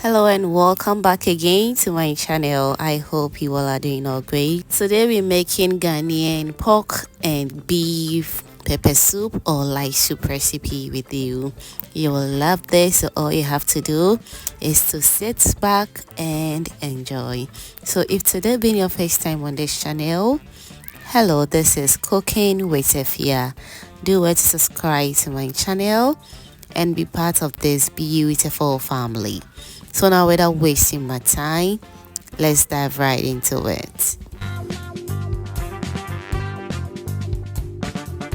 Hello and welcome back again to my channel. I hope you all are doing all great. Today we're making Ghanaian pork and beef pepper soup or light soup recipe with you. You will love this, so all you have to do is to sit back and enjoy. So if today being your first time on this channel, hello, this is Cooking with Efia. Do it to subscribe to my channel and be part of this beautiful family. So now, without wasting my time, let's dive right into it.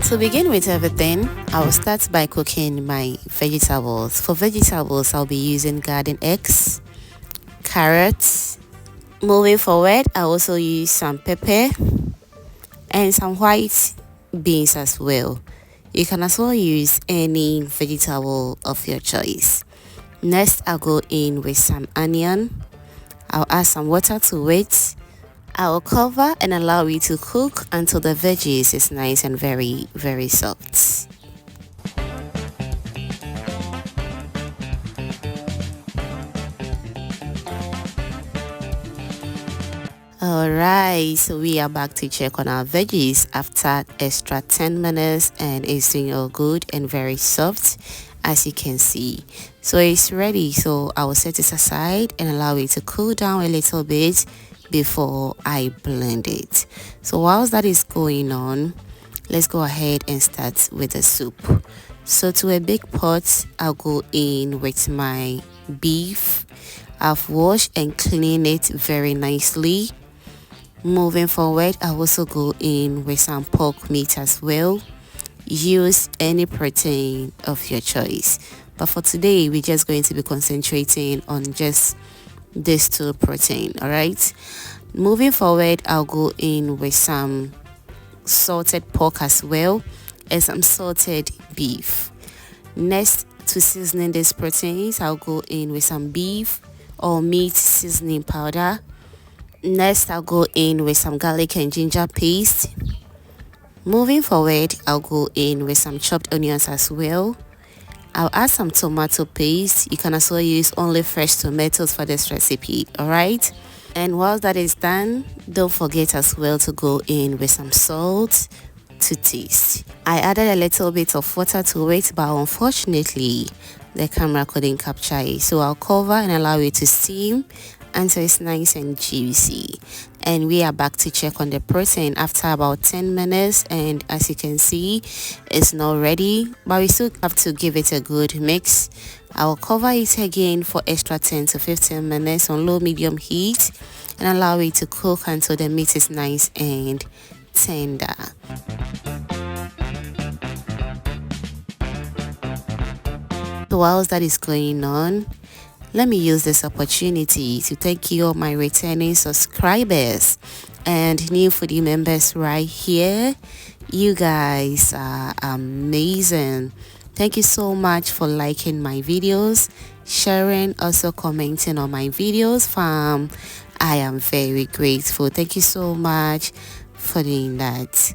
To begin with everything, I will start by cooking my vegetables. For vegetables, I'll be using garden eggs, carrots. Moving forward, I also use some pepper and some white beans as well. You can as well use any vegetable of your choice. Next, I'll go in with some onion. I'll add some water to it. I'll cover and allow it to cook until the veggies is nice and very soft. Alright, so we are back to check on our veggies after extra 10 minutes and it's doing all good and very soft, as you can see. So it's ready, so I will set it aside and allow it to cool down a little bit before I blend it. So whilst that is going on, let's go ahead and start with the soup. So to a big pot, I'll go in with my beef. I've washed and cleaned it very nicely. Moving forward, I'll also go in with some pork meat as well. Use any protein of your choice, but for today we're just going to be concentrating on just this two protein. All right, moving forward, I'll go in with some salted pork as well and some salted beef. Next, to seasoning these proteins, I'll go in with some beef or meat seasoning powder. Next, I'll go in with some garlic and ginger paste. Moving forward, I'll go in with some chopped onions as well. I'll add some tomato paste. You can also use only fresh tomatoes for this recipe, alright? And while that is done, don't forget as well to go in with some salt to taste. I added a little bit of water to it, but unfortunately the camera couldn't capture it, so I'll cover and allow it to steam until it's nice and juicy. And we are back to check on the protein after about 10 minutes, and as you can see, it's not ready, but we still have to give it a good mix. I'll cover it again for extra 10 to 15 minutes on low medium heat and allow it to cook until the meat is nice and tender. So whilst that is going on, let me use this opportunity to thank you all my returning subscribers and new foodie members right here. You guys are amazing. Thank you so much for liking my videos, sharing, also commenting on my videos, fam. I am very grateful. Thank you so much for doing that.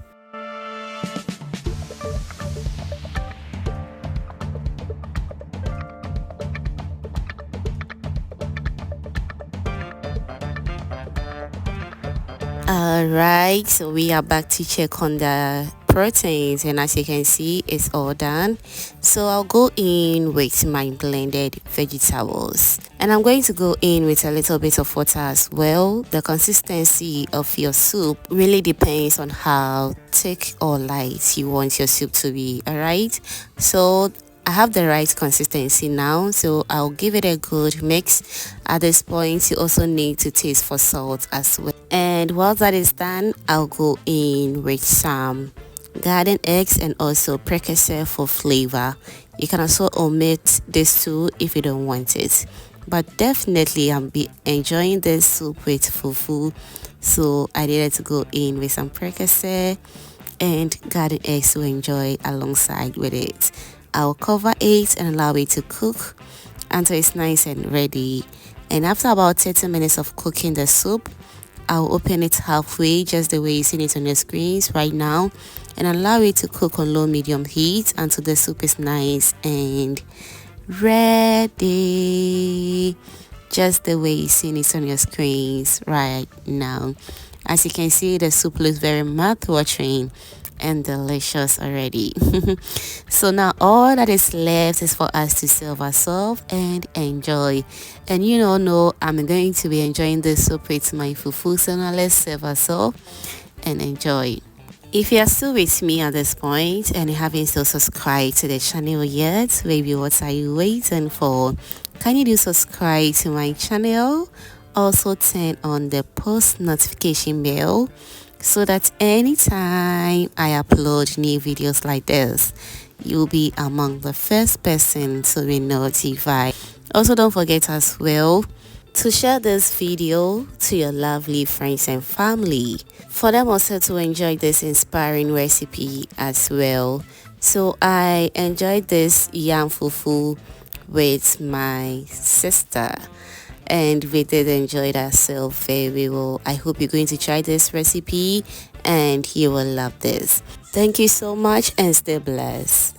Alright, so we are back to check on the proteins, and as you can see, it's all done. So I'll go in with my blended vegetables, and I'm going to go in with a little bit of water as well. The consistency of your soup really depends on how thick or light you want your soup to be. Alright, so I have the right consistency now, so I'll give it a good mix. At this point, you also need to taste for salt as well. And while that is done, I'll go in with some garden eggs and also precursor for flavor. You can also omit this too if you don't want it, but definitely I'll be enjoying this soup with fufu, so I needed to go in with some precursor and garden eggs to enjoy alongside with it. I'll cover it and allow it to cook until it's nice and ready. And after about 30 minutes of cooking the soup, I'll open it halfway, just the way you see it on your screens right now, and allow it to cook on low medium heat until the soup is nice and ready, just the way you see it on your screens right now. As you can see, the soup looks very mouth-watering and delicious already. So now all that is left is for us to serve ourselves and enjoy. And you all know I'm going to be enjoying this soup with my fufu, so now let's serve ourselves and enjoy. If you are still with me at this point and you haven't still subscribed to the channel yet, baby, what are you waiting for? Can you do subscribe to my channel? Also turn on the post notification bell so that anytime I upload new videos like this, you'll be among the first person to be notified. Also, don't forget as well to share this video to your lovely friends and family, for them also to enjoy this inspiring recipe as well. So I enjoyed this yam fufu with my sister and we did enjoy it ourselves very well. I hope you're going to try this recipe and you will love this. Thank you so much and stay blessed.